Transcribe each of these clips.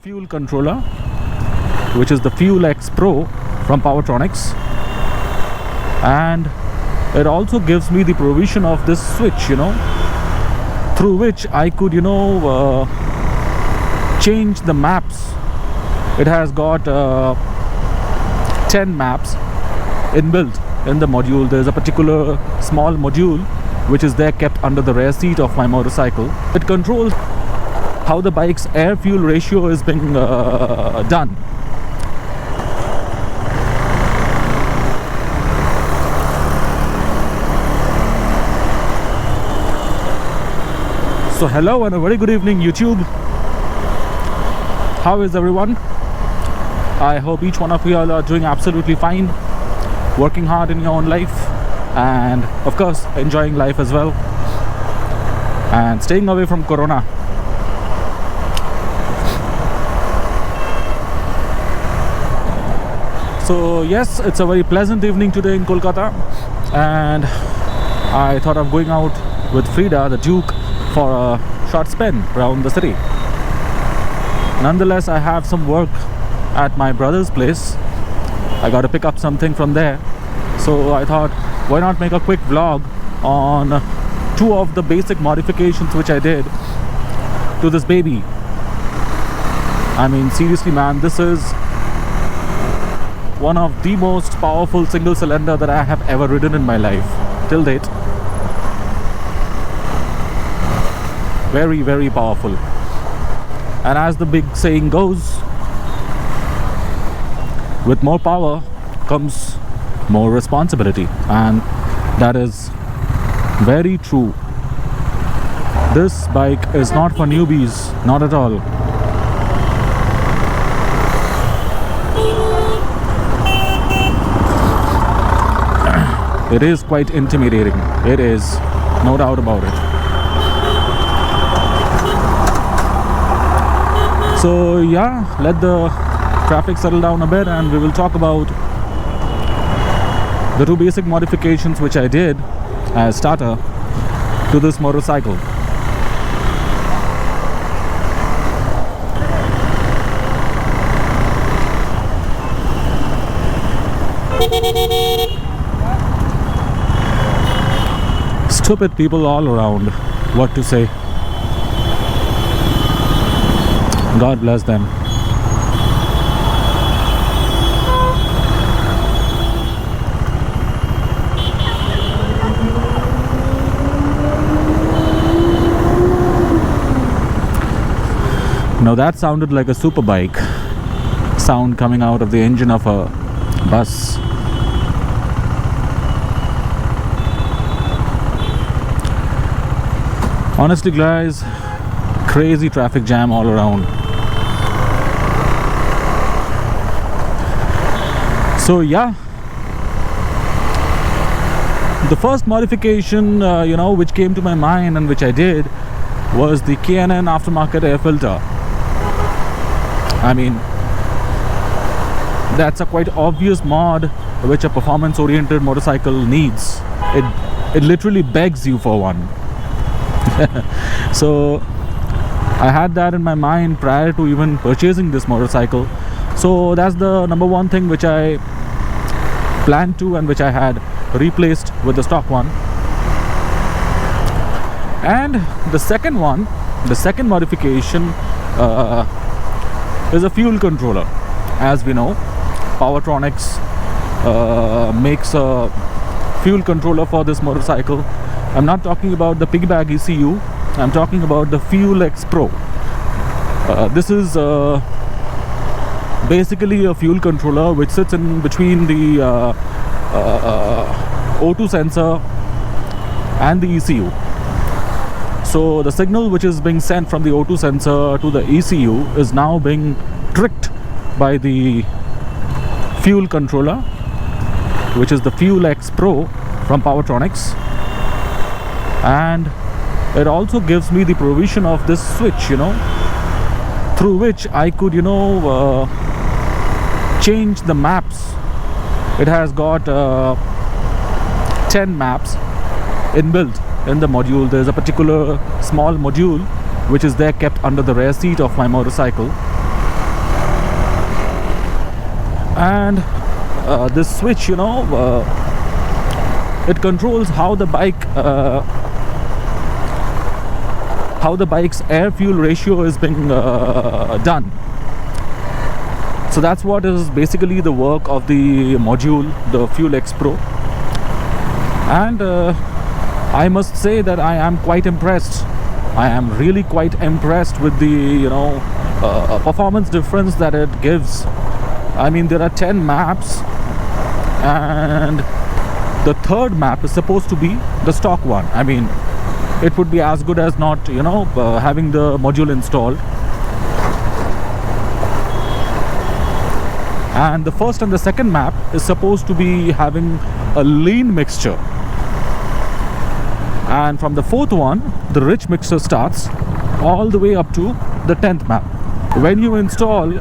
fuel controller, which is the Fuel X Pro from Powertronics, and it also gives me the provision of this switch, through which I could change the maps. It has got 10 maps inbuilt in the module. There's a particular small module which is there kept under the rear seat of my motorcycle. It controls how the bike's air fuel ratio is being done. So hello and a very good evening, YouTube. How is everyone? I hope each one of you all are doing absolutely fine, working hard in your own life, and of course enjoying life as well, and staying away from Corona. So yes, it's a very pleasant evening today in Kolkata, and I thought of going out with Frida, the Duke, for a short spin around the city. Nonetheless, I have some work at my brother's place. I got to pick up something from there, so I thought, why not make a quick vlog on two of the basic modifications which I did to this baby. I mean, seriously man, this is one of the most powerful single cylinder that I have ever ridden in my life till date. Very, very powerful. And as the big saying goes, with more power comes more responsibility, and that is very true. This bike is not for newbies, not at all. It is quite intimidating. It is, no doubt about it. So yeah, let the traffic settle down a bit and we will talk about the two basic modifications which I did as starter to this motorcycle. Stupid people all around, what to say. God bless them. Now that sounded like a super bike sound coming out of the engine of a bus. Honestly guys, crazy traffic jam all around. So yeah, the first modification which came to my mind and which I did was the KTM aftermarket air filter. I mean, that's a quite obvious mod which a performance oriented motorcycle needs. It literally begs you for one. So I had that in my mind prior to even purchasing this motorcycle. So that's the number one thing which I planned to and which I had replaced with the stock one. And the second modification is a fuel controller. As we know, Powertronics makes a fuel controller for this motorcycle. I'm not talking about the piggyback ECU, I'm talking about the Fuel X Pro. This is basically a fuel controller which sits in between the O2 sensor and the ECU. So the signal which is being sent from the O2 sensor to the ECU is now being tricked by the fuel controller, which is the Fuel X Pro from Powertronics, and it also gives me the provision of this switch, through which I could change the maps. It has got 10 maps inbuilt in the module. There's a particular small module which is there kept under the rear seat of my motorcycle, and this switch, it controls how the bike's air fuel ratio is being done. So that's what is basically the work of the module, the Fuel X Pro. And I must say that I am quite impressed. I am really quite impressed with the performance difference that it gives. I mean, there are 10 maps, and the third map is supposed to be the stock one. I mean, it would be as good as not having the module installed. And the first and the second map is supposed to be having a lean mixture, and from the fourth one the rich mixture starts all the way up to the 10th map. When you install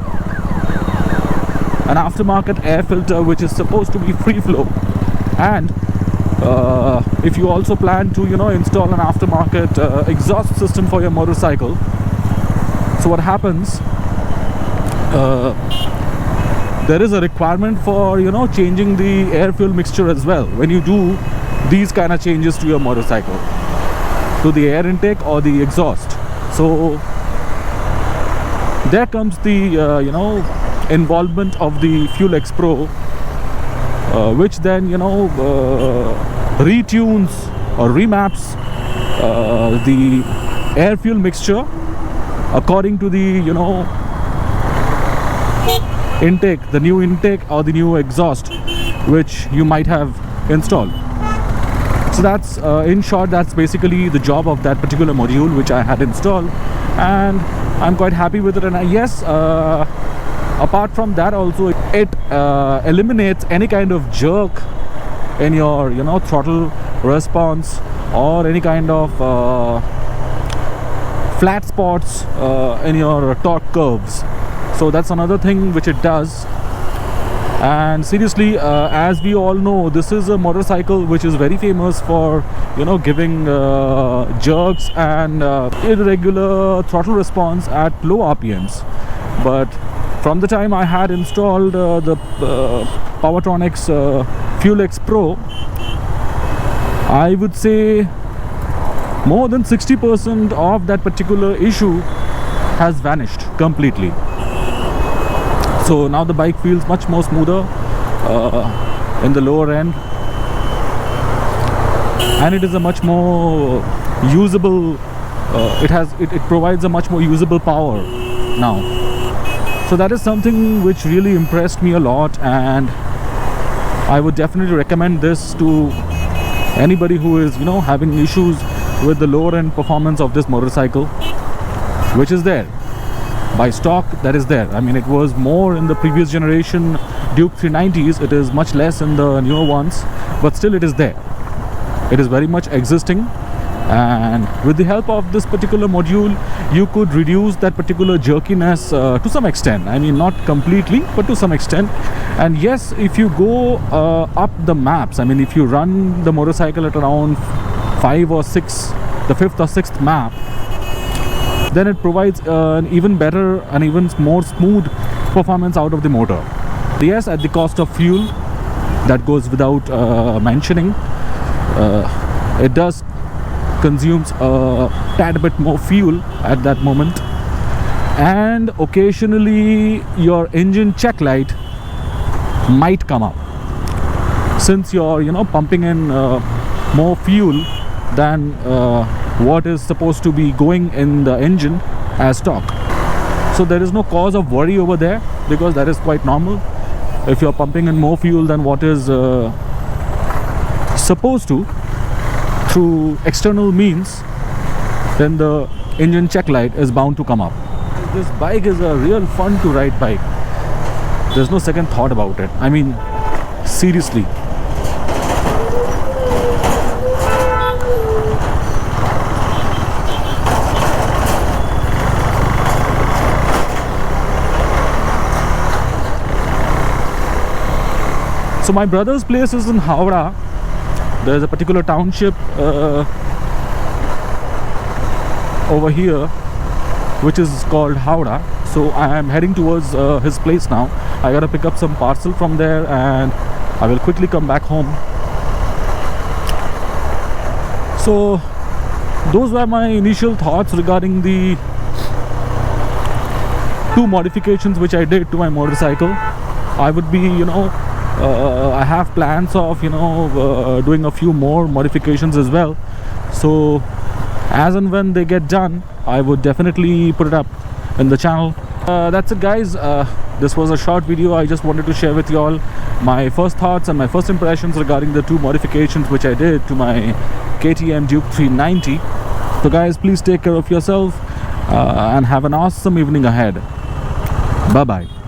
an aftermarket air filter which is supposed to be free flow, and if you also plan to install an aftermarket exhaust system for your motorcycle, so what happens, there is a requirement for changing the air fuel mixture as well when you do these kind of changes to your motorcycle, to the air intake or the exhaust. So there comes the involvement of the Fuel X Pro, which then retunes or remaps the air fuel mixture according to the intake, the new intake or the new exhaust which you might have installed. So that's in short, that's basically the job of that particular module which I had installed, and I'm quite happy with it. And yes, apart from that also, it eliminates any kind of jerk in your throttle response or any kind of flat spots in your torque curves. So that's another thing which it does. And seriously, as we all know, this is a motorcycle which is very famous for giving jerks and irregular throttle response at low RPMs. But from the time I had installed the Powertronics Fuel X Pro, I would say more than 60% of that particular issue has vanished completely. So now the bike feels much more smoother in the lower end, and it is a much more usable, it provides a much more usable power now. So that is something which really impressed me a lot, and I would definitely recommend this to anybody who is having issues with the lower end performance of this motorcycle, which is there by stock. That is there. I mean, it was more in the previous generation Duke 390s. It is much less in the newer ones, but still it is there. It is very much existing, and with the help of this particular module you could reduce that particular jerkiness to some extent. I mean, not completely, but to some extent. And yes, if you go up the maps, I mean, if you run the motorcycle at around 5 or 6, the 5th or 6th map, then it provides an even better and even more smooth performance out of the motor. Yes, at the cost of fuel, that goes without mentioning. It does consumes a tad bit more fuel at that moment, and occasionally your engine check light might come up since you're pumping in more fuel than what is supposed to be going in the engine as stock. So there is no cause of worry over there, because that is quite normal. If you're pumping in more fuel than what is supposed to through external means, then the engine check light is bound to come up. This bike is a real fun to ride bike. There's no second thought about it. I mean, seriously. So my brother's place is in Howrah. There's a particular township over here which is called Howrah. so I am heading towards his place now. I gotta pick up some parcel from there, and I will quickly come back home. So those were my initial thoughts regarding the 2 modifications which I did to my motorcycle. I would be, I have plans of, doing a few more modifications as well. So as and when they get done, I would definitely put it up in the channel. That's it, guys. This was a short video. I just wanted to share with you all my first thoughts and my first impressions regarding the 2 modifications which I did to my KTM Duke 390. So guys, please take care of yourself and have an awesome evening ahead. Bye bye.